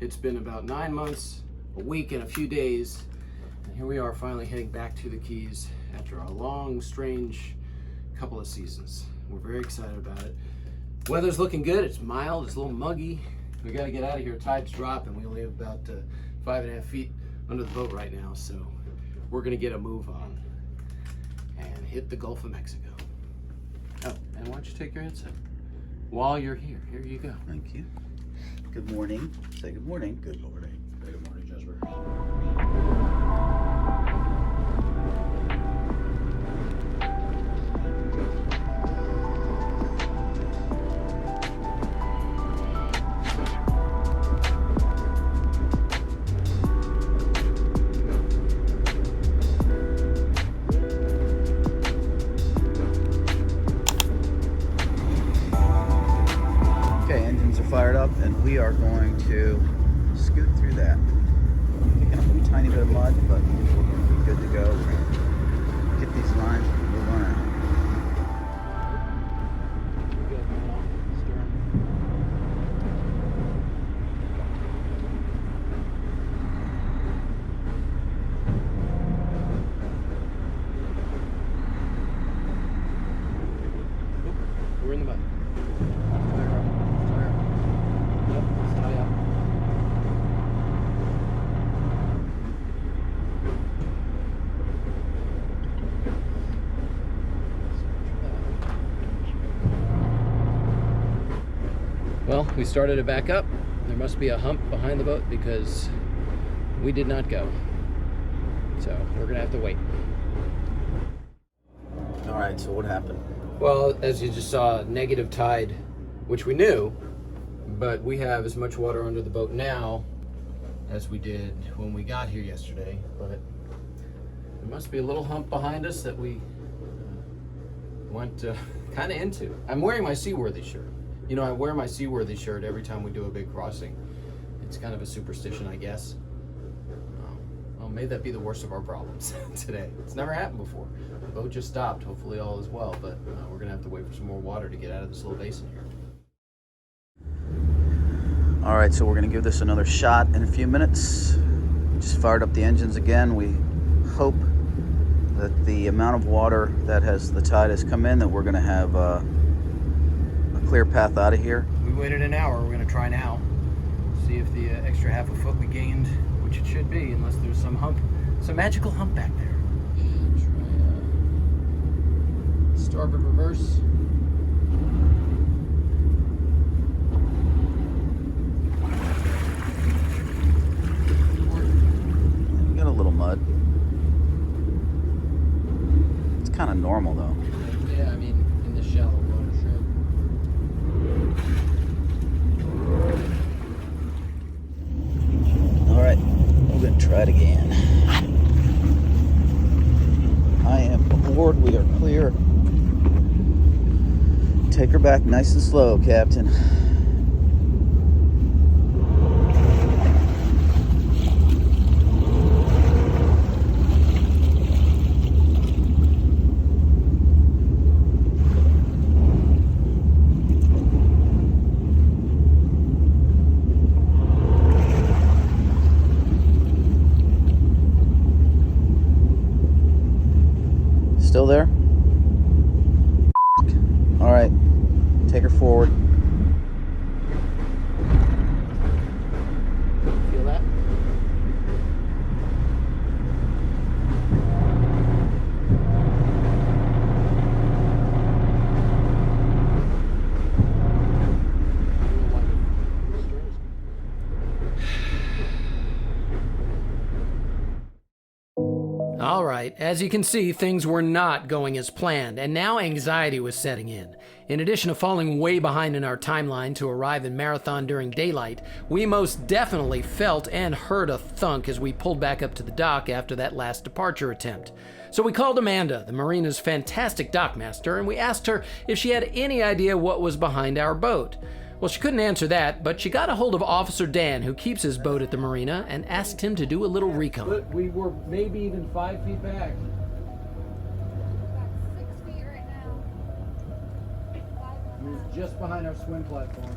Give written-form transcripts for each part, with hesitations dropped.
It's been about 9 months, a week, and a few days. And here we are finally heading back to the Keys after a long, strange couple of seasons. We're very excited about it. Weather's looking good. It's mild, it's a little muggy. We gotta get out of here. Tide's dropping. We only have about 5.5 feet under the boat right now, so we're gonna get a move on and hit the Gulf of Mexico. Oh, and why don't you take your headset while you're here? Here you go. Thank you. Good morning. Say good morning. Good morning. Good morning, Jasper. Okay, engines are fired up and we are going to scoot through that. Picking up a tiny bit of mud, but we're going to be good to go. We're going to get these lines and move on out. We're in the mud. Yep, let's tie up. Well, we started it back up. There must be a hump behind the boat because we did not go. So we're gonna have to wait. All right, so what happened? Well, as you just saw, negative tide, which we knew, but we have as much water under the boat now as we did when we got here yesterday. But there must be a little hump behind us that we went kind of into. I'm wearing my Seaworthy shirt. You know, I wear my Seaworthy shirt every time we do a big crossing. It's kind of a superstition, I guess. Well, may that be the worst of our problems today. It's never happened before. The boat just stopped. Hopefully all is well, but we're gonna have to wait for some more water to get out of this little basin here. All right, so we're going to give this another shot in a few minutes. Just fired up the engines again. We hope that the amount of water that the tide has come in, that we're going to have a clear path out of here. We waited an hour. We're gonna try now. See if the extra half a foot we gained, which it should be, unless there's some hump, some magical hump back there. Try starboard reverse. We got a little mud. It's kind of normal though. Yeah, I mean, in this shallow water, sure. All right, we're going to try it again. I am aboard. We are clear. Take her back nice and slow, Captain. Still there? All right, take her forward. Feel that? All right, as you can see, things were not going as planned, and now anxiety was setting in. In addition to falling way behind in our timeline to arrive in Marathon during daylight, we most definitely felt and heard a thunk as we pulled back up to the dock after that last departure attempt. So we called Amanda, the marina's fantastic dockmaster, and we asked her if she had any idea what was behind our boat. Well, she couldn't answer that, but she got a hold of Officer Dan, who keeps his boat at the marina, and asked him to do a little recon. But we were maybe even 5 feet back. About 6 feet right now. It was just behind our swim platform.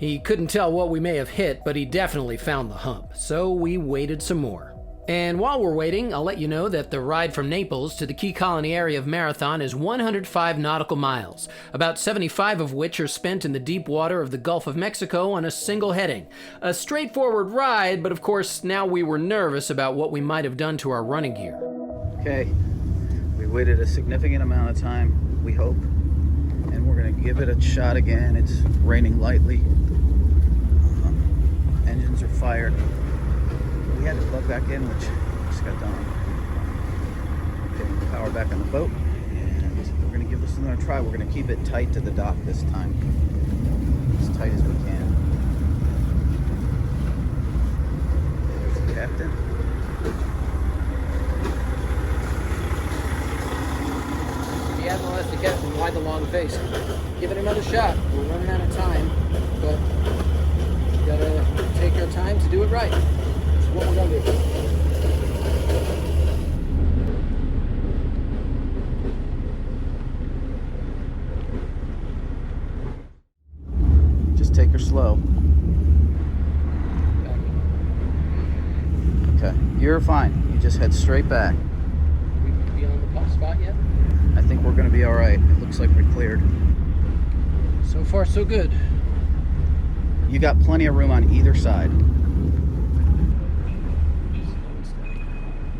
He couldn't tell what we may have hit, but he definitely found the hump, so we waited some more. And while we're waiting, I'll let you know that the ride from Naples to the Key Colony area of Marathon is 105 nautical miles, about 75 of which are spent in the deep water of the Gulf of Mexico on a single heading. A straightforward ride, but of course now we were nervous about what we might have done to our running gear. Okay, we waited a significant amount of time, we hope, and we're gonna give it a shot again. It's raining lightly. Engines are fired. We had to plug back in, which just got done. Getting the power back on the boat, and we're gonna give this another try. We're gonna keep it tight to the dock this time, as tight as we can. There's the captain. The Admiral has the captain, why the long face? Give it another shot. We're running out of time, but you gotta take your time to do it right. That's what we're gonna do. Just take her slow. Okay, you're fine. You just head straight back. We be on the pop spot yet? I think we're gonna be all right. It looks like we're cleared. So far, so good. You got plenty of room on either side.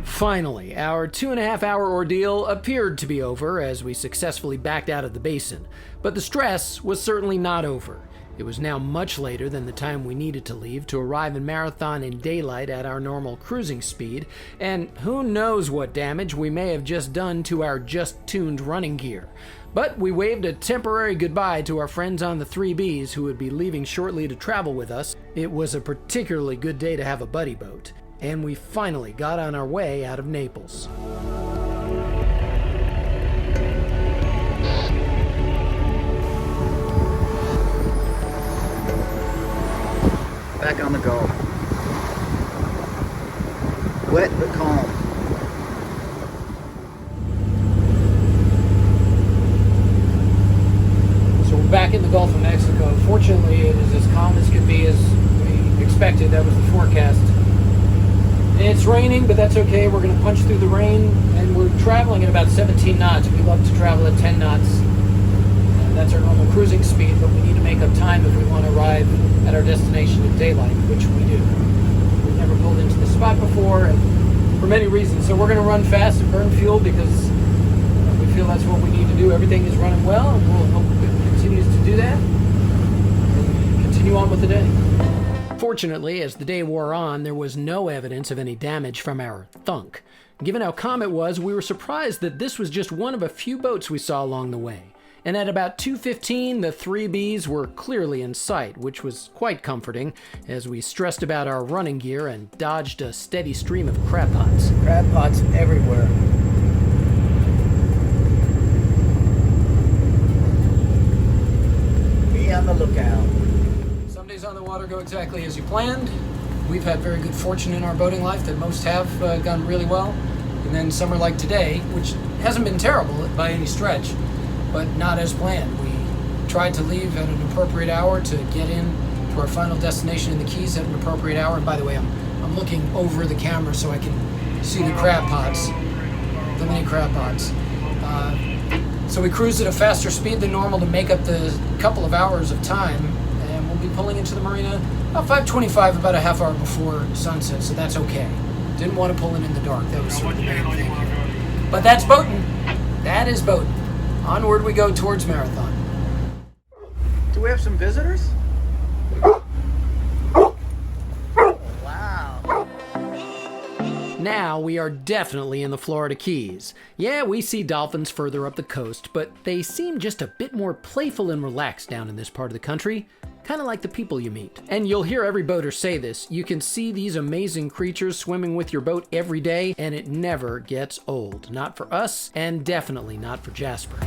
Finally, our 2.5-hour ordeal appeared to be over as we successfully backed out of the basin. But the stress was certainly not over. It was now much later than the time we needed to leave to arrive in Marathon in daylight at our normal cruising speed, and who knows what damage we may have just done to our just-tuned running gear. But we waved a temporary goodbye to our friends on the 3Bs who would be leaving shortly to travel with us. It was a particularly good day to have a buddy boat, and we finally got on our way out of Naples. Back on the go. Wet but calm. So we're back in the Gulf of Mexico. Fortunately, it is as calm as could be, as we expected. That was the forecast. It's raining, but that's okay. We're going to punch through the rain, and we're traveling at about 17 knots. We love to travel at 10 knots. That's our normal cruising speed, but we need to make up time if we want to arrive at our destination at daylight, which we do. We've never pulled into the spot before, and for many reasons. So we're going to run fast and burn fuel because we feel that's what we need to do. Everything is running well, and we'll hope it continues to do that. And continue on with the day. Fortunately, as the day wore on, there was no evidence of any damage from our thunk. Given how calm it was, we were surprised that this was just one of a few boats we saw along the way. And at about 2:15, the 3Bs were clearly in sight, which was quite comforting as we stressed about our running gear and dodged a steady stream of crab pots. Crab pots everywhere. Be on the lookout. Some days on the water go exactly as you planned. We've had very good fortune in our boating life that most have gone really well. And then some are like today, which hasn't been terrible by any stretch, but not as planned. We tried to leave at an appropriate hour to get in to our final destination in the Keys at an appropriate hour. And by the way, I'm looking over the camera so I can see the crab pots, the mini crab pots. So we cruised at a faster speed than normal to make up the couple of hours of time, and we'll be pulling into the marina about 5:25, about a half hour before sunset, so that's okay. Didn't want to pull in the dark. That was sort of the main thing here. But that's boating. That is boating. Onward we go towards Marathon. Do we have some visitors? Wow. Now we are definitely in the Florida Keys. Yeah, we see dolphins further up the coast, but they seem just a bit more playful and relaxed down in this part of the country. Kind of like the people you meet. And you'll hear every boater say this, you can see these amazing creatures swimming with your boat every day, and it never gets old. Not for us, and definitely not for Jasper.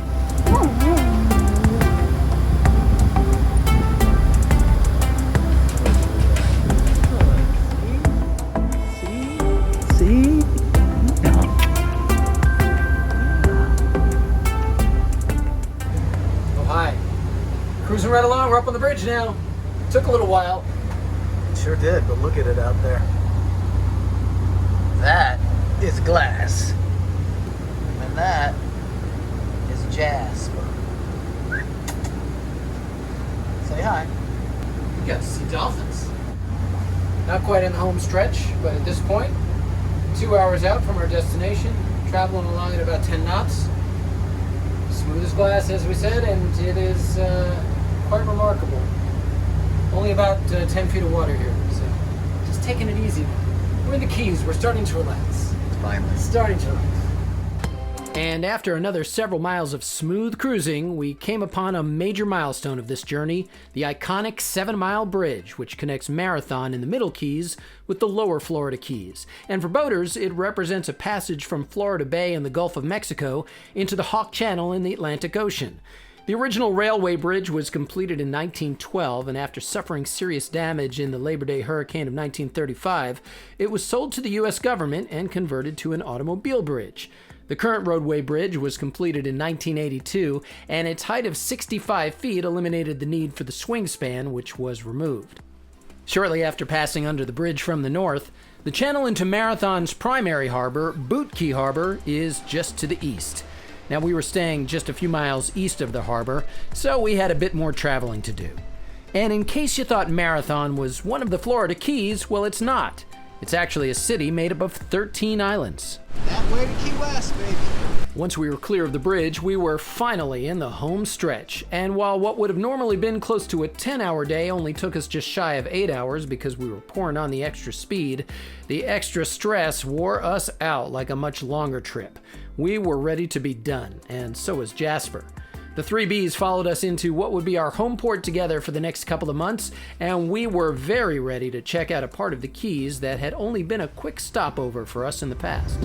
See? Oh, hi. Cruising right along. We're up on the bridge now. Took a little while. Sure did, but look at it out there. That is glass. And that is jasper. Say hi. We got to see dolphins. Not quite in the home stretch, but at this point, 2 hours out from our destination, traveling along at about 10 knots. Smooth as glass, as we said, and it is quite remarkable. Only about 10 feet of water here, so just taking it easy. We're in the Keys. We're starting to relax. Finally. Starting to relax. And after another several miles of smooth cruising, we came upon a major milestone of this journey, the iconic 7-mile bridge, which connects Marathon in the Middle Keys with the lower Florida Keys. And for boaters, it represents a passage from Florida Bay and the Gulf of Mexico into the Hawk Channel in the Atlantic Ocean. The original railway bridge was completed in 1912, and after suffering serious damage in the Labor Day hurricane of 1935, it was sold to the U.S. government and converted to an automobile bridge. The current roadway bridge was completed in 1982, and its height of 65 feet eliminated the need for the swing span, which was removed. Shortly after passing under the bridge from the north, the channel into Marathon's primary harbor, Boot Key Harbor, is just to the east. Now, we were staying just a few miles east of the harbor, so we had a bit more traveling to do. And in case you thought Marathon was one of the Florida Keys, well, it's not. It's actually a city made up of 13 islands. That way to Key West, baby. Once we were clear of the bridge, we were finally in the home stretch. And while what would have normally been close to a 10-hour day only took us just shy of 8 hours because we were pouring on the extra speed, the extra stress wore us out like a much longer trip. We were ready to be done, and so was Jasper. The 3Bs followed us into what would be our home port together for the next couple of months, and we were very ready to check out a part of the Keys that had only been a quick stopover for us in the past.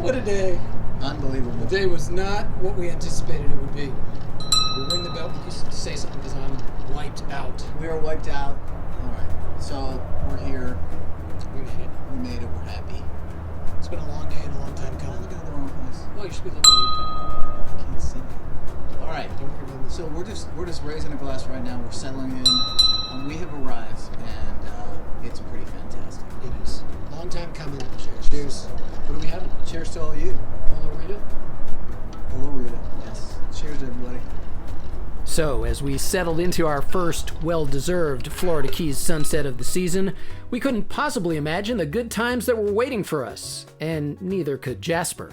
What a day. Unbelievable. The day was not what we anticipated it would be. We'll ring the bell to say something because I'm wiped out. We are wiped out. All right. So we're here. We made it. We made it. We're happy. It's been a long day and a long time I'm coming. looking at the wrong place. Well, you should be looking at your I can't see. All right. phone. Don't worry about this. So we're just raising a glass right now. We're settling in. We have arrived, and it's pretty fantastic. It is. Long time coming. Cheers. What are we having? Cheers to all of you. Hello, Rita. Hello, Rita. Yes. Cheers, everybody. So, as we settled into our first well-deserved Florida Keys sunset of the season, we couldn't possibly imagine the good times that were waiting for us, and neither could Jasper.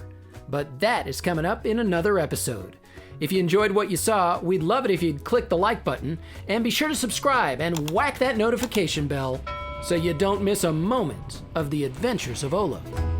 But that is coming up in another episode. If you enjoyed what you saw, we'd love it if you'd click the like button, and be sure to subscribe and whack that notification bell so you don't miss a moment of the adventures of OLOH.